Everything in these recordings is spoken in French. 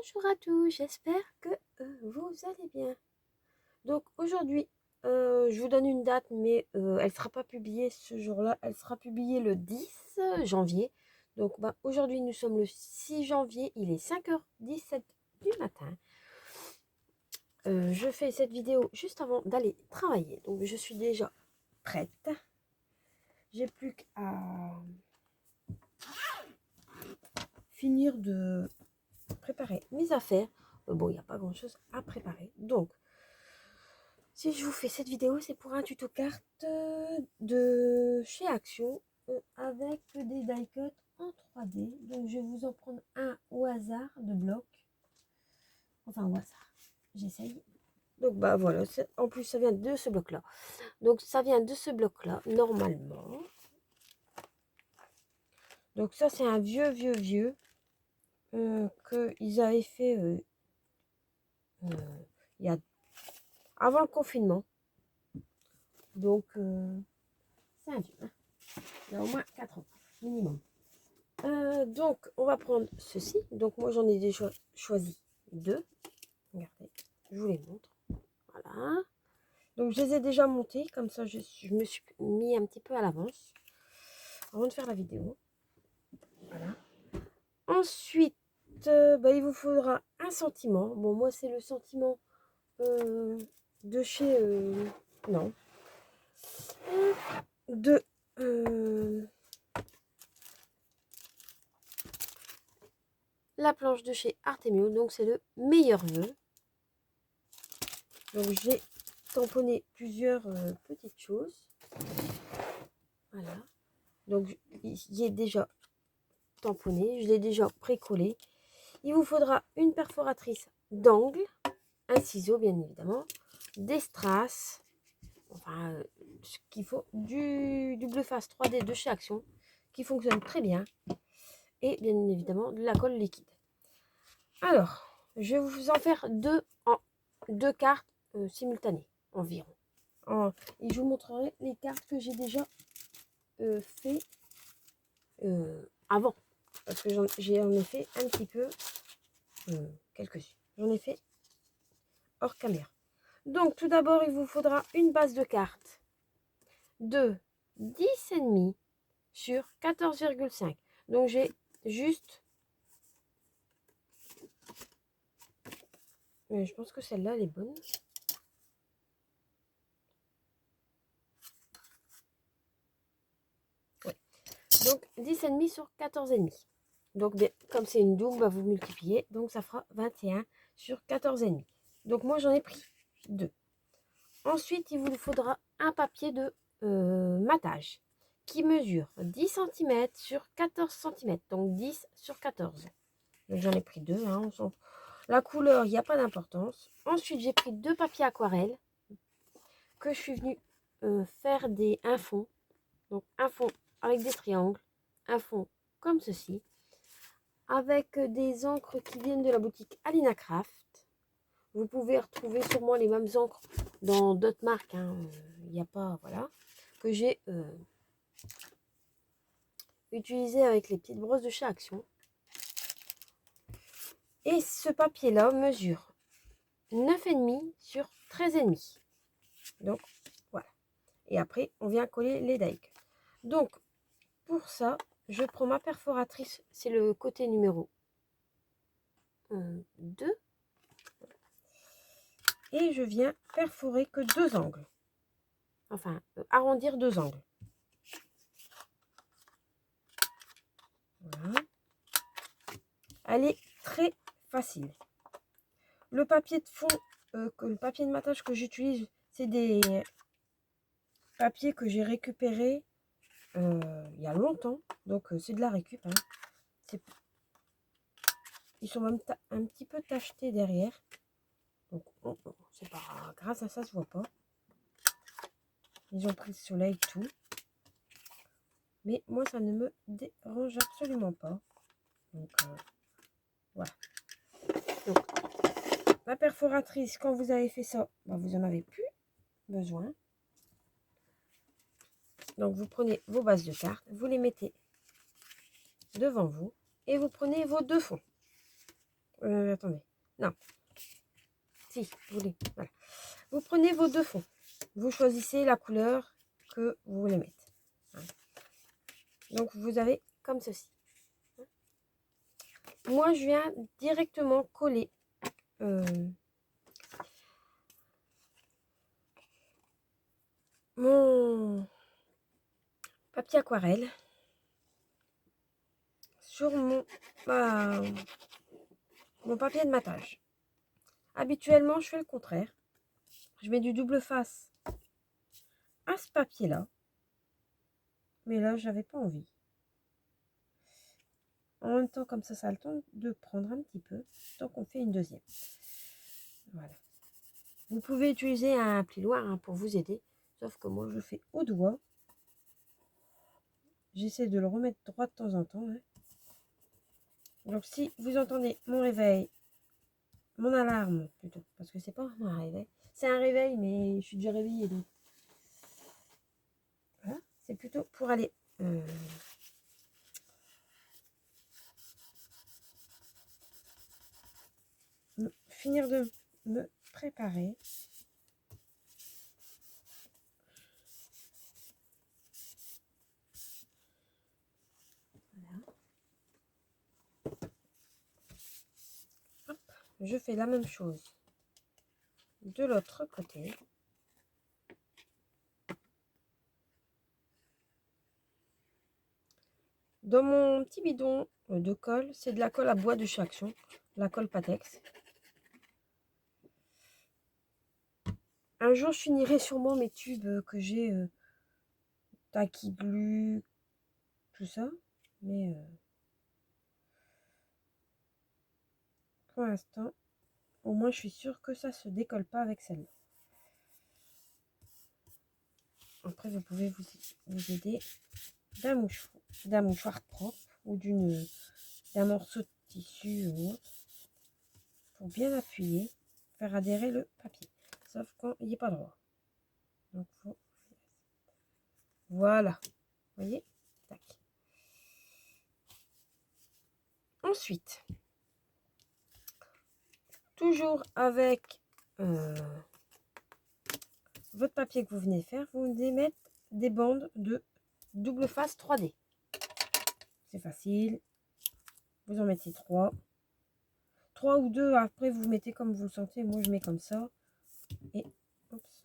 Bonjour à tous, j'espère que vous allez bien. Donc aujourd'hui, je vous donne une date, mais elle ne sera pas publiée ce jour-là. Elle sera publiée le 10 janvier. Donc aujourd'hui, nous sommes le 6 janvier, il est 5h17 du matin. Je fais cette vidéo juste avant d'aller travailler. Donc je suis déjà prête. J'ai plus qu'à finir de préparer mes affaires. Bon, il n'y a pas grand chose à préparer. Donc, si je vous fais cette vidéo, c'est pour un tuto carte de chez Action avec des die cuts en 3D. Donc, je vais vous en prendre un au hasard de bloc. Enfin, au hasard. J'essaye. Donc, bah voilà. En plus, ça vient de ce bloc-là. Donc, ça vient de ce bloc-là, normalement. Donc, ça, c'est un vieux qu'ils avaient fait il y a avant le confinement. Donc, c'est un vieux. Hein. Il y a au moins 4 ans, minimum. Donc, on va prendre ceci. Donc, moi, j'en ai déjà choisi 2. Regardez, je vous les montre. Voilà. Donc, je les ai déjà montés. Comme ça, je me suis mis un petit peu à l'avance avant de faire la vidéo. Voilà. Ensuite, il vous faudra un sentiment. Bon, moi, c'est le sentiment de chez... non. De... la planche de chez Artemio, donc c'est le meilleur vœu. Donc j'ai tamponné plusieurs petites choses. Voilà. Donc il est déjà tamponné, je l'ai déjà pré-collé. Il vous faudra une perforatrice d'angle, un ciseau bien évidemment, des strass, enfin ce qu'il faut, du Bluefast 3D de chez Action qui fonctionne très bien, et bien évidemment de la colle liquide. Alors, je vais vous en faire deux cartes simultanées environ. Et je vous montrerai les cartes que j'ai déjà fait avant. Parce que j'en ai fait un petit peu quelques-unes. J'en ai fait hors caméra. Donc, tout d'abord, il vous faudra une base de cartes de 10,5 sur 14,5. Donc, j'ai juste... Mais je pense que celle-là, elle est bonne. Ouais. Donc, 10,5 sur 14,5. Donc, comme c'est une double, vous multipliez. Donc, ça fera 21 sur 14,5. Donc, moi, j'en ai pris 2. Ensuite, il vous faudra un papier de matage qui mesure 10 cm sur 14 cm. Donc, 10 sur 14. Donc, j'en ai pris 2. Hein, la couleur, il n'y a pas d'importance. Ensuite, j'ai pris 2 papiers aquarelles que je suis venue faire un fond. Donc, un fond avec des triangles. Un fond comme ceci. Avec des encres qui viennent de la boutique Alina Craft. Vous pouvez retrouver sûrement les mêmes encres dans d'autres marques. Il n'y a pas, voilà. Que j'ai utilisé avec les petites brosses de chez Action. Et ce papier-là mesure 9,5 sur 13,5. Donc, voilà. Et après, on vient coller les die cuts. Donc, pour ça, je prends ma perforatrice. C'est le côté numéro 2. Et je viens perforer que 2 angles. Enfin, arrondir 2 angles. Voilà. Elle est très facile. Le papier de fond, le papier de matage que j'utilise, c'est des papiers que j'ai récupérés il y a longtemps. Donc, c'est de la récup. Hein. Ils sont même un petit peu tachetés derrière. Donc, c'est pas grâce à ça, ça se voit pas. Ils ont pris le soleil, tout. Mais moi, ça ne me dérange absolument pas. Donc, voilà. Donc, la perforatrice, quand vous avez fait ça, vous n'en avez plus besoin. Donc, vous prenez vos bases de cartes, vous les mettez devant vous et vous prenez vos 2 fonds. Attendez. Non. Si, vous voulez. Voilà. Vous prenez vos deux fonds. Vous choisissez la couleur que vous voulez mettre. Voilà. Donc, vous avez comme ceci. Moi, je viens directement coller mon papier aquarelle sur mon papier de matage. Habituellement, je fais le contraire. Je mets du double face à ce papier-là. Mais là, j'avais pas envie. En même temps, comme ça a le temps de prendre un petit peu. Tant qu'on fait une deuxième. Voilà. Vous pouvez utiliser un plioir hein, pour vous aider. Sauf que moi, je le fais au doigt. J'essaie de le remettre droit de temps en temps. Hein. Donc, si vous entendez mon réveil, mon alarme plutôt, parce que c'est pas vraiment un réveil. C'est un réveil, mais je suis déjà réveillée. Donc. Voilà. C'est plutôt pour aller... finir de me préparer. Voilà. Hop, je fais la même chose de l'autre côté. Dans mon petit bidon de colle, c'est de la colle à bois de chez Action, la colle Patex. Un jour, je finirai sûrement mes tubes que j'ai Tacky Glue, tout ça. Mais pour l'instant, au moins, je suis sûre que ça se décolle pas avec celle-là. Après, vous pouvez vous aider d'un mouchoir propre ou d'un morceau de tissu ou autre pour bien appuyer, faire adhérer le papier. Sauf quand il n'est pas droit. Donc, voilà. Vous voyez? Tac. Ensuite, toujours avec votre papier que vous venez de faire, vous venez mettre des bandes de double face 3D. C'est facile. Vous en mettez 3. 3 ou 2, après vous mettez comme vous le sentez. Moi, je mets comme ça. Et oups,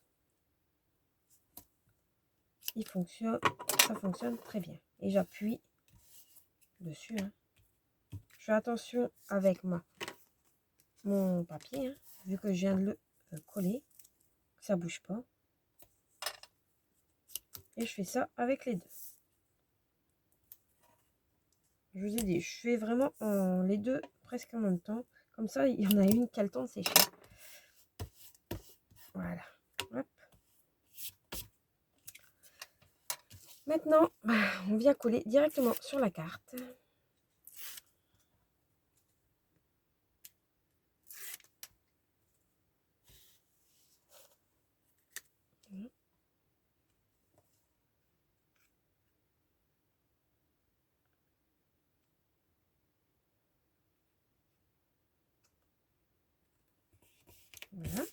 ça fonctionne très bien. Et j'appuie dessus. Hein. Je fais attention avec mon papier, hein, vu que je viens de le coller, que ça bouge pas. Et je fais ça avec les deux. Je vous ai dit, je fais vraiment les deux presque en même temps. Comme ça, il y en a une qui a le temps de sécher. Voilà. Hop. Maintenant, on vient coller directement sur la carte. Voilà.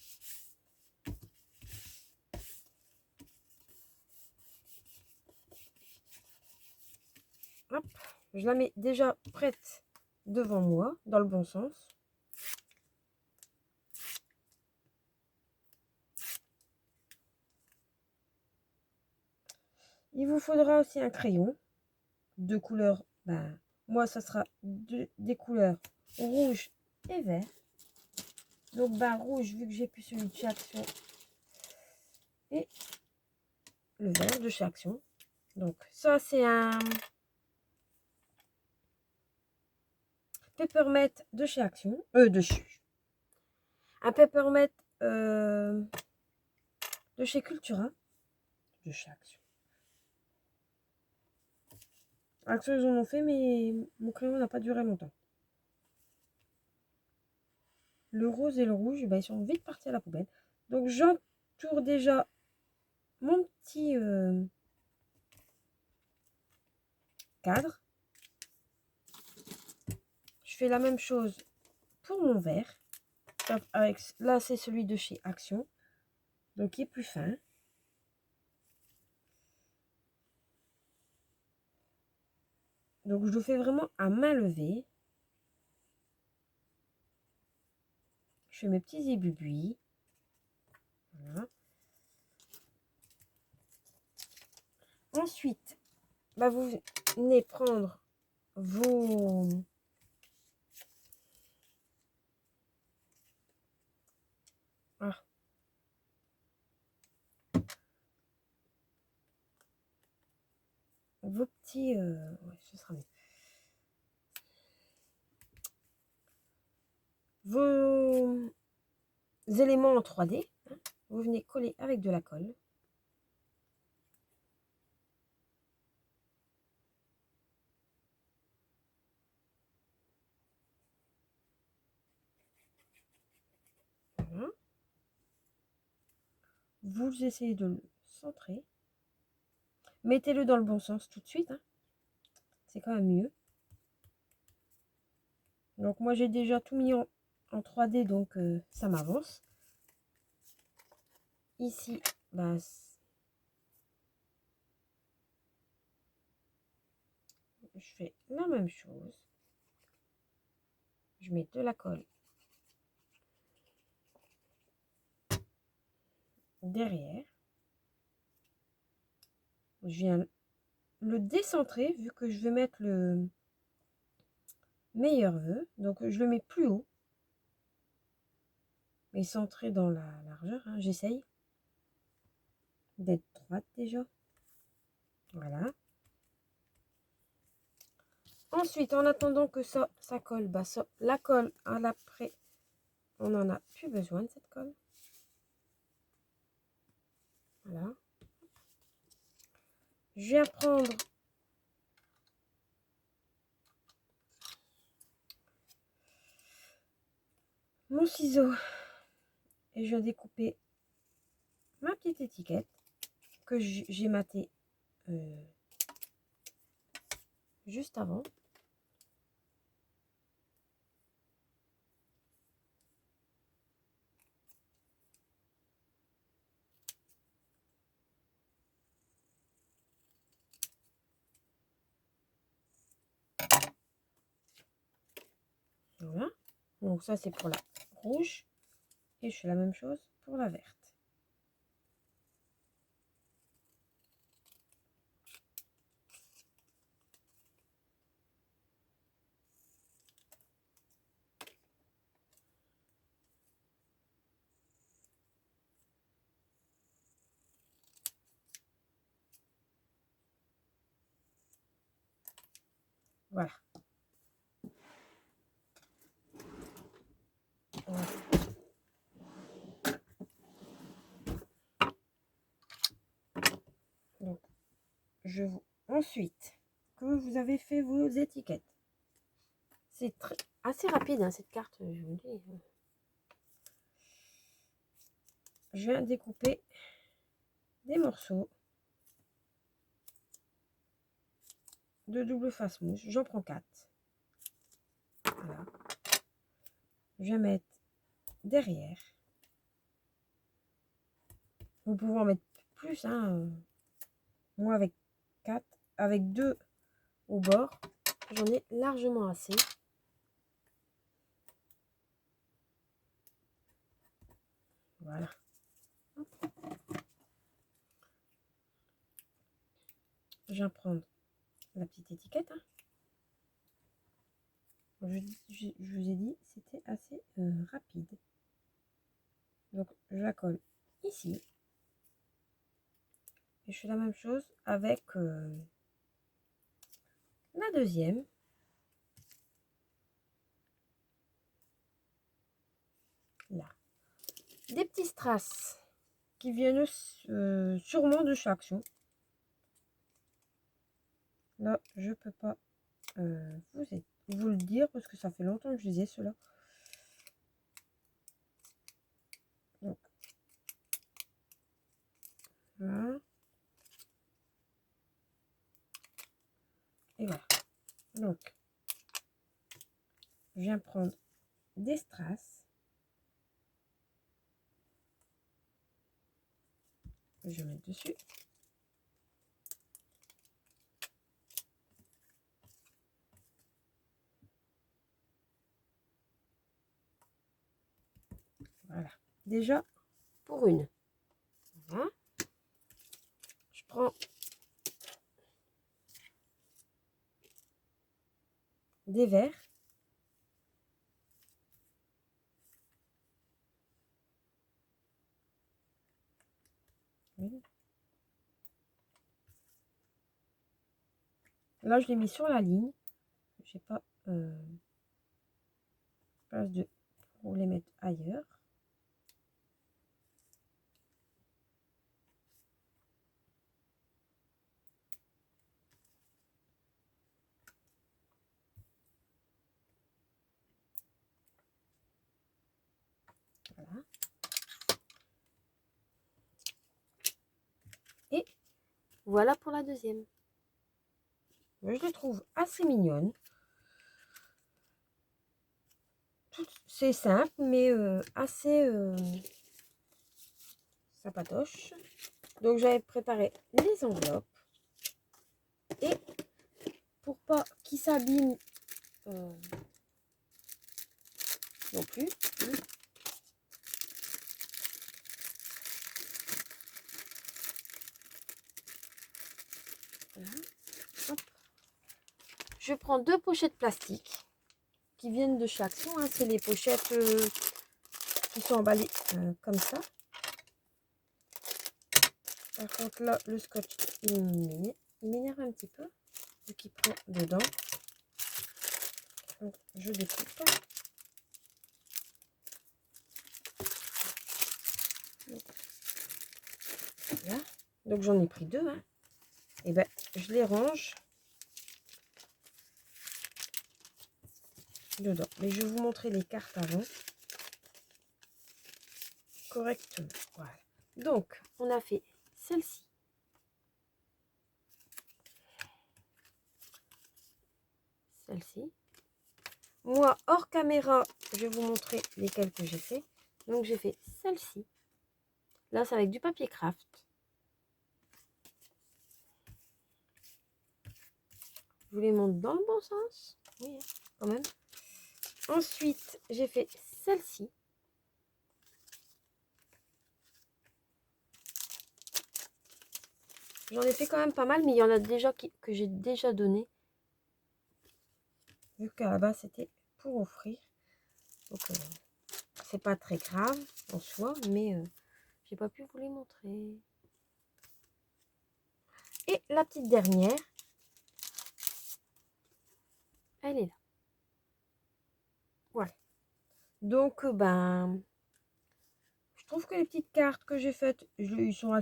Hop, je la mets déjà prête devant moi, dans le bon sens. Il vous faudra aussi un crayon de couleur, moi ça sera des couleurs rouge et vert. Donc rouge vu que j'ai plus celui de chez Action et le vert de chez Action. Donc ça c'est un Peppermint de chez Action, un Peppermint de chez Cultura, de chez Action. Action ils en ont fait mais mon crayon n'a pas duré longtemps. Le rose et le rouge, ils sont vite partis à la poubelle. Donc j'entoure déjà mon petit cadre. Je fais la même chose pour mon verre, avec, là c'est celui de chez Action, donc il est plus fin. Donc je le fais vraiment à main levée. Je fais mes petits ébubis. Voilà. Ensuite, bah, vous venez prendre vos... Ah. Vos petits... ouais, ce sera mieux. Vos éléments en 3D. Hein, vous venez coller avec de la colle. Voilà. Vous essayez de le centrer. Mettez-le dans le bon sens tout de suite. Hein. C'est quand même mieux. Donc moi j'ai déjà tout mis en 3D, donc ça m'avance. Ici, bah, je fais la même chose. Je mets de la colle derrière. Je viens le décentrer vu que je vais mettre le meilleur vœu. Donc je le mets plus haut. Mais centré dans la largeur. Hein. J'essaye d'être droite déjà. Voilà. Ensuite, en attendant que ça colle, bah ça, la colle à l'après, on n'en a plus besoin de cette colle. Voilà. Je viens prendre mon ciseau et je viens découper ma petite étiquette que j'ai maté juste avant. Voilà. Donc ça c'est pour la rouge et je fais la même chose pour la verte. Voilà. Donc, ensuite que vous avez fait vos étiquettes, c'est assez rapide hein, cette carte, je vous dis. Je viens découper des morceaux de double face mouche. J'en prends 4. Voilà. Je vais mettre derrière. Vous pouvez en mettre plus, hein. Moi avec 4, avec 2 au bord, j'en ai largement assez. Voilà. Je viens prendre la petite étiquette. Hein. Je vous ai dit, c'était assez rapide. Donc, je la colle ici. Et je fais la même chose avec la deuxième. Là. Des petits strass qui viennent sûrement de chez Action. Là, je peux pas vous le dire parce que ça fait longtemps que je les ai, ceux-là. Donc, voilà. Et voilà. Donc, je viens prendre des strass. Je vais mettre dessus. Voilà. Déjà, pour une. Voilà. Je prends des verres. Là, je l'ai mis sur la ligne. Je n'ai pas place pour les mettre ailleurs. Voilà. Et voilà pour la deuxième. Je les trouve assez mignonne. C'est simple, mais assez sympatoche. Donc j'avais préparé les enveloppes. Et pour pas qu'ils s'abîment non plus. Voilà. Hop. Je prends 2 pochettes plastiques qui viennent de chez Action. Hein. C'est les pochettes qui sont emballées comme ça. Par contre là, le scotch, il m'énerve un petit peu. Vu qu'il prend dedans. Donc, je découpe. Voilà. Donc j'en ai pris 2. Hein. Et ben je les range dedans. Mais je vais vous montrer les cartes avant. Correctement. Voilà. Donc on a fait celle-ci. Celle-ci. Moi, hors caméra, je vais vous montrer lesquelles que j'ai fait. Donc j'ai fait celle-ci. Là, c'est avec du papier craft. Je vous les montre dans le bon sens. Oui, quand même. Ensuite, j'ai fait celle-ci. J'en ai fait quand même pas mal, mais il y en a déjà que j'ai déjà donné. Vu qu'à la base, c'était pour offrir. Donc, c'est pas très grave en soi, mais j'ai pas pu vous les montrer. Et la petite dernière, elle est là. Voilà. Donc, ben, je trouve que les petites cartes que j'ai faites, ils sont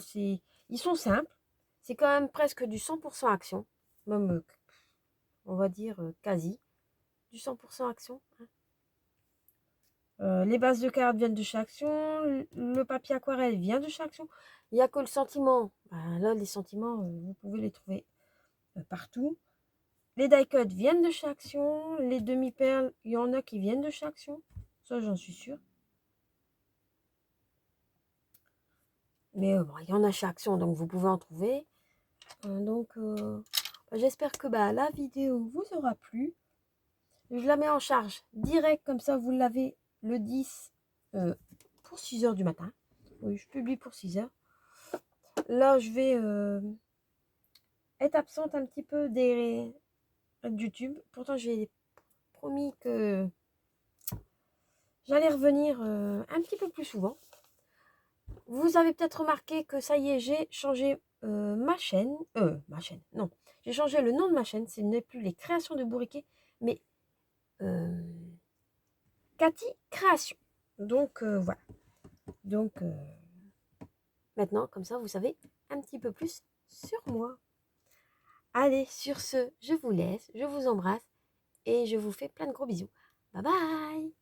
simples. C'est quand même presque du 100% action. Même, on va dire, quasi. Du 100% action. Hein. Les bases de cartes viennent de chez Action. Le papier aquarelle vient de chez Action. Il n'y a que le sentiment. Ben, là, les sentiments, vous pouvez les trouver partout. Les die cuts viennent de chez Action. Les demi-perles, il y en a qui viennent de chez Action. Ça, j'en suis sûre. Mais bon, il y en a chez Action, donc vous pouvez en trouver. Donc, j'espère que la vidéo vous aura plu. Je la mets en charge direct, comme ça vous l'avez le 10 pour 6 h du matin. Oui, je publie pour 6 h. Là, je vais être absente un petit peu de YouTube. Pourtant, j'ai promis que j'allais revenir un petit peu plus souvent. Vous avez peut-être remarqué que ça y est, j'ai changé ma chaîne. Non. J'ai changé le nom de ma chaîne. Ce n'est plus les créations de bourriquet, mais Cathy Création. Donc, voilà. Donc, maintenant, comme ça, vous savez un petit peu plus sur moi. Allez, sur ce, je vous laisse, je vous embrasse et je vous fais plein de gros bisous. Bye bye!